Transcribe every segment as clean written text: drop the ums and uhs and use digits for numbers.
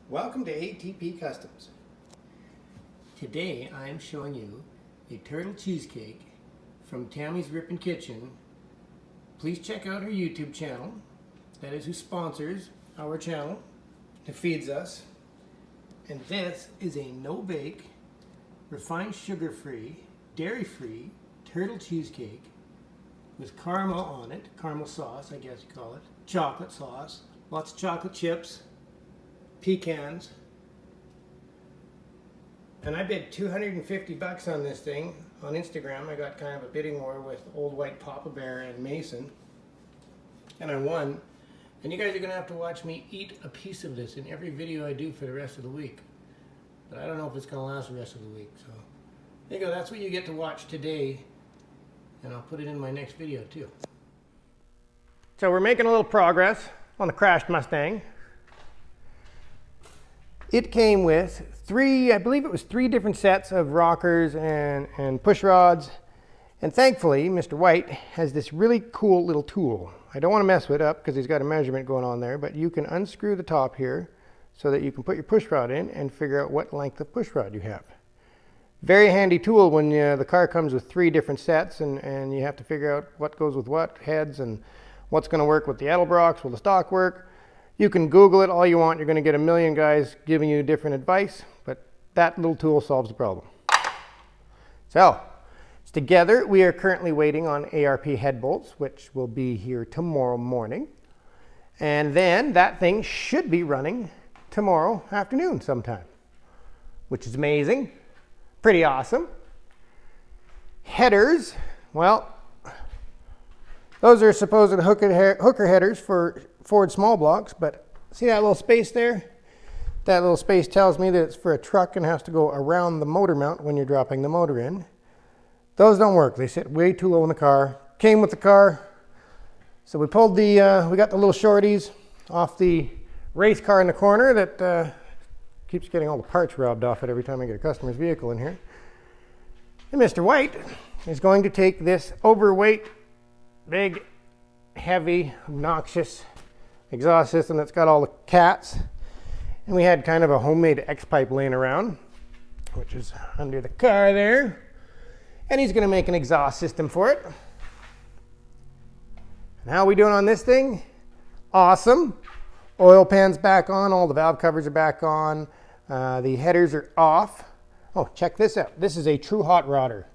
Welcome to ATP Customs. Today I am showing you a turtle cheesecake from Tammys Rippin Kitchen. Please check out her YouTube channel. That is who sponsors our channel, who feeds us. And this is a no-bake, refined sugar-free, dairy-free turtle cheesecake with caramel on it, caramel sauce I guess you call it, chocolate sauce, lots of chocolate chips, pecans, and I bid $250 on this thing on Instagram. I got kind of a bidding war with Old White Papa Bear and Mason, and I won. And you guys are gonna have to watch me eat a piece of this in every video I do for the rest of the week. But I don't know if it's gonna last the rest of the week. So there you go. That's what you get to watch today, and I'll put it in my next video too. So we're making a little progress on the crashed Mustang. It came with I believe it was three different sets of rockers and push rods. And thankfully, Mr. White has this really cool little tool. I don't want to mess with it up because he's got a measurement going on there, but you can unscrew the top here so that you can put your push rod in and figure out what length of push rod you have. Very handy tool when the car comes with three different sets and you have to figure out what goes with what heads and what's going to work with the Edelbrocks, will the stock work. You can Google it all you want. You're going to get a million guys giving you different advice, but that little tool solves the problem. So, together we are currently waiting on ARP head bolts, which will be here tomorrow morning. And then that thing should be running tomorrow afternoon sometime, which is amazing. Pretty awesome. Headers, well, those are supposed hooker headers for Ford small blocks, but see that little space there? That little space tells me that it's for a truck and has to go around the motor mount when you're dropping the motor in. Those don't work. They sit way too low in the car. Came with the car. So we pulled we got the little shorties off the race car in the corner that keeps getting all the parts robbed off it every time I get a customer's vehicle in here. And Mr. White is going to take this overweight, big, heavy, obnoxious exhaust system that's got all the cats. And we had kind of a homemade X-pipe laying around, which is under the car there. And he's going to make an exhaust system for it. And how are we doing on this thing? Awesome. Oil pan's back on, all the valve covers are back on, the headers are off. Oh, check this out. This is a true hot rodder.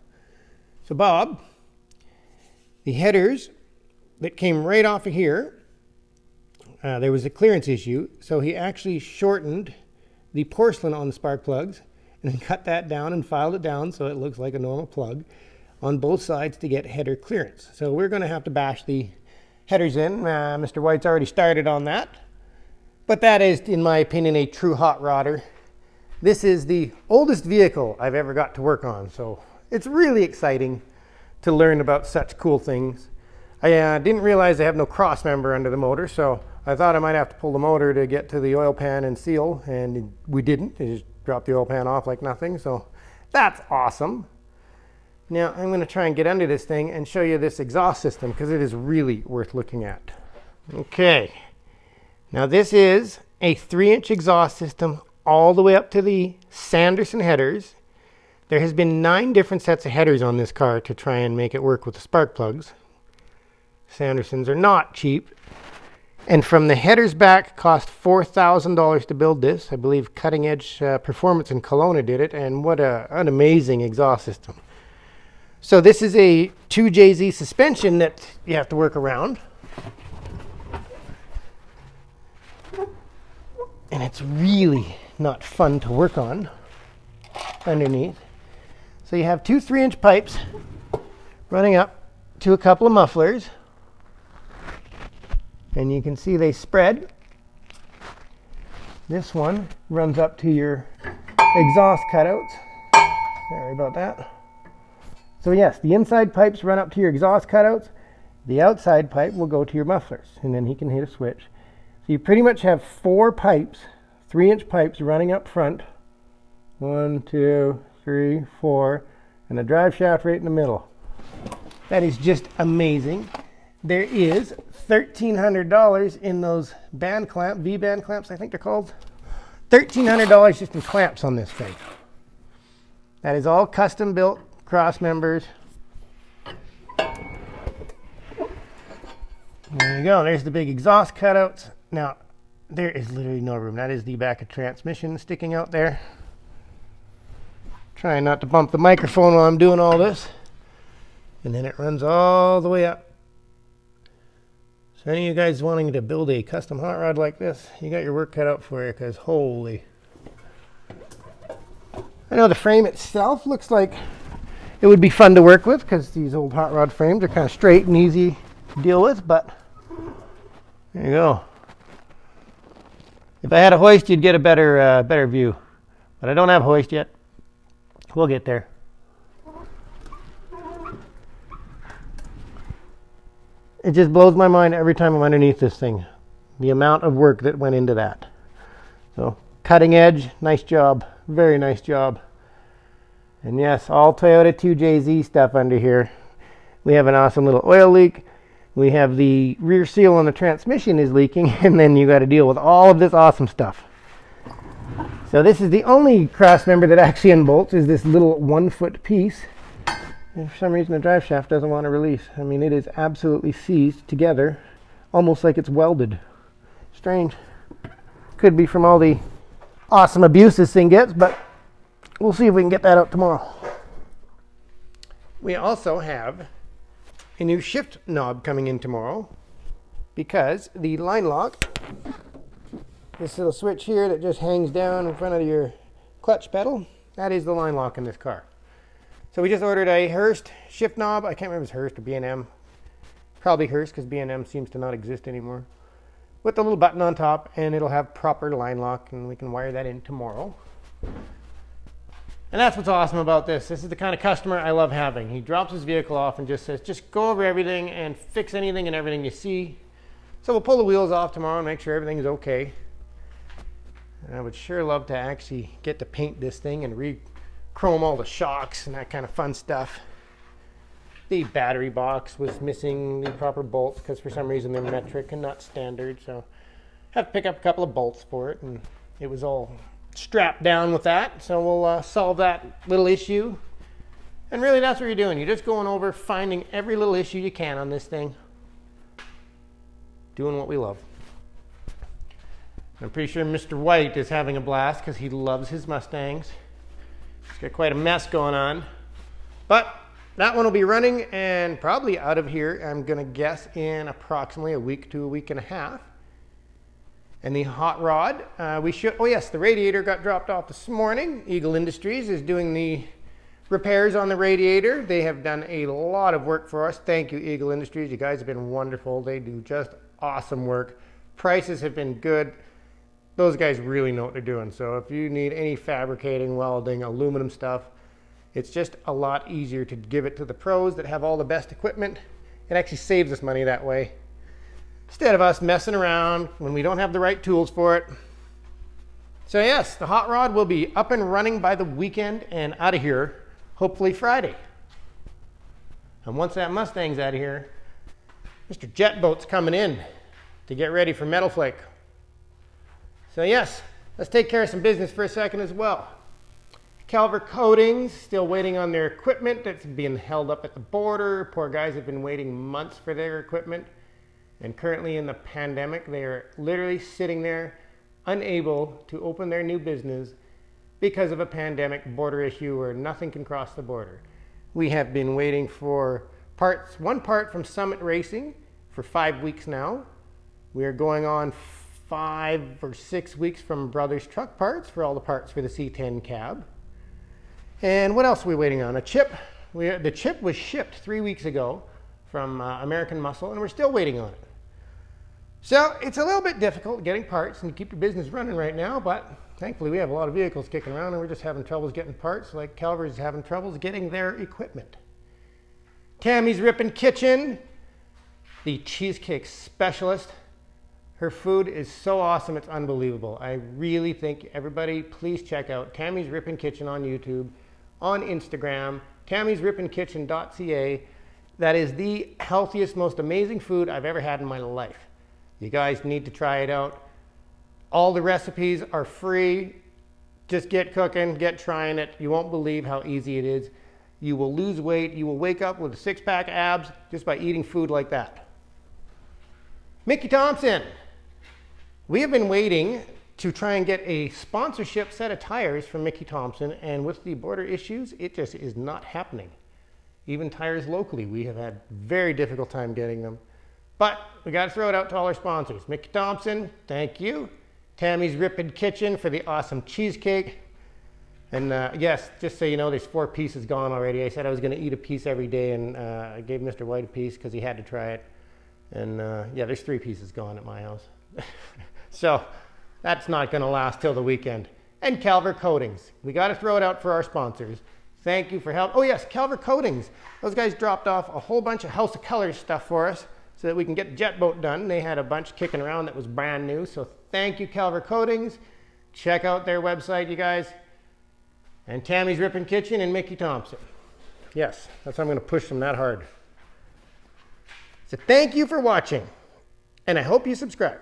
So Bob, the headers that came right off of here, there was a clearance issue, so he actually shortened the porcelain on the spark plugs and then cut that down and filed it down so it looks like a normal plug on both sides to get header clearance. So we're going to have to bash the headers in. Mr. White's already started on that. But that is, in my opinion, a true hot rodder. This is the oldest vehicle I've ever got to work on, so it's really exciting to learn about such cool things. I didn't realize I have no cross member under the motor, so I thought I might have to pull the motor to get to the oil pan and seal, and we didn't. It just dropped the oil pan off like nothing, so that's awesome. Now I'm going to try and get under this thing and show you this exhaust system because it is really worth looking at. Okay, now this is a 3-inch exhaust system all the way up to the Sanderson headers. There has been 9 different sets of headers on this car to try and make it work with the spark plugs. Sandersons are not cheap. And from the headers back, cost $4,000 to build this. I believe Cutting Edge Performance in Kelowna did it, and what an amazing exhaust system. So this is a 2JZ suspension that you have to work around. And it's really not fun to work on underneath. So you have 2 3-inch pipes running up to a couple of mufflers. And you can see they spread. This one runs up to your exhaust cutouts. Sorry about that. So yes, the inside pipes run up to your exhaust cutouts. The outside pipe will go to your mufflers, and then he can hit a switch. So you pretty much have 4 pipes, 3-inch pipes running up front. 1, 2, 3, 4, and a drive shaft right in the middle. That is just amazing. There is $1,300 in those band clamp, V-band clamps, I think they're called. $1,300 just in clamps on this thing. That is all custom built cross members. There you go. There's the big exhaust cutouts. Now, there is literally no room. That is the back of transmission sticking out there. Trying not to bump the microphone while I'm doing all this. And then it runs all the way up. So any of you guys wanting to build a custom hot rod like this, you got your work cut out for you, because holy. I know the frame itself looks like it would be fun to work with, because these old hot rod frames are kind of straight and easy to deal with, but there you go. If I had a hoist, you'd get a better view. But I don't have a hoist yet. We'll get there. It just blows my mind every time I'm underneath this thing, the amount of work that went into that. So, cutting edge, nice job, very nice job. And yes, all Toyota 2JZ stuff under here. We have an awesome little oil leak. We have the rear seal on the transmission is leaking, and then you got to deal with all of this awesome stuff. So this is the only cross member that actually unbolts, is this little 1-foot piece. And for some reason the drive shaft doesn't want to release. I mean, it is absolutely seized together, almost like it's welded. Strange. Could be from all the awesome abuse this thing gets, but we'll see if we can get that out tomorrow. We also have a new shift knob coming in tomorrow, because the line lock, this little switch here that just hangs down in front of your clutch pedal, that is the line lock in this car. So we just ordered a Hurst shift knob. I can't remember if it's Hurst or B&M. Probably Hurst, because B&M seems to not exist anymore. With the little button on top, and it'll have proper line lock, and we can wire that in tomorrow. And that's what's awesome about this. This is the kind of customer I love having. He drops his vehicle off and just says, just go over everything and fix anything and everything you see. So we'll pull the wheels off tomorrow and make sure everything is okay. And I would sure love to actually get to paint this thing and chrome all the shocks and that kind of fun stuff. The battery box was missing the proper bolts, because for some reason they're metric and not standard, so I have to pick up a couple of bolts for it, and it was all strapped down with that. So we'll solve that little issue. And really, that's what you're doing. You're just going over, finding every little issue you can on this thing, doing what we love. I'm pretty sure Mr. White is having a blast, because he loves his Mustangs. He's got quite a mess going on. But that one will be running and probably out of here, I'm going to guess, in approximately a week to a week and a half. And the hot rod, oh yes, the radiator got dropped off this morning. Eagle Industries is doing the repairs on the radiator. They have done a lot of work for us. Thank you, Eagle Industries. You guys have been wonderful. They do just awesome work. Prices have been good. Those guys really know what they're doing. So if you need any fabricating, welding, aluminum stuff, it's just a lot easier to give it to the pros that have all the best equipment. It actually saves us money that way, instead of us messing around when we don't have the right tools for it. So yes, the hot rod will be up and running by the weekend and out of here, hopefully Friday. And once that Mustang's out of here, Mr. Jet Boat's coming in to get ready for Metal Flake. So yes, let's take care of some business for a second as well. Calver Coatings, still waiting on their equipment that's being held up at the border. Poor guys have been waiting months for their equipment. And currently in the pandemic, they are literally sitting there unable to open their new business because of a pandemic border issue where nothing can cross the border. We have been waiting for parts, one part from Summit Racing for 5 weeks now. We are going on 5 or 6 weeks from Brothers Truck Parts for all the parts for the C10 cab. And what else are we waiting on? A chip. The chip was shipped 3 weeks ago from American Muscle, and we're still waiting on it. So it's a little bit difficult getting parts and to keep your business running right now, but thankfully we have a lot of vehicles kicking around and we're just having troubles getting parts, like Calver's having troubles getting their equipment. Tammys Rippin Kitchen, the cheesecake specialist. Her food is so awesome, it's unbelievable. I really think everybody, please check out Tammys Rippin Kitchen on YouTube, on Instagram, tammysrippinkitchen.ca. That is the healthiest, most amazing food I've ever had in my life. You guys need to try it out. All the recipes are free. Just get cooking, get trying it. You won't believe how easy it is. You will lose weight. You will wake up with a six-pack abs just by eating food like that. Mickey Thompson. We have been waiting to try and get a sponsorship set of tires from Mickey Thompson, and with the border issues, it just is not happening. Even tires locally, we have had very difficult time getting them. But we got to throw it out to all our sponsors. Mickey Thompson, thank you. Tammys Rippin Kitchen for the awesome cheesecake. And yes, just so you know, there's 4 pieces gone already. I said I was going to eat a piece every day, and I gave Mr. White a piece because he had to try it. And yeah, there's 3 pieces gone at my house. So that's not going to last till the weekend. And Calver Coatings. We got to throw it out for our sponsors. Thank you for help. Oh yes, Calver Coatings. Those guys dropped off a whole bunch of House of Colors stuff for us so that we can get the jet boat done. They had a bunch kicking around that was brand new. So thank you, Calver Coatings. Check out their website, you guys. And Tammys Rippin Kitchen and Mickey Thompson. Yes, that's why I'm going to push them that hard. So thank you for watching, and I hope you subscribe.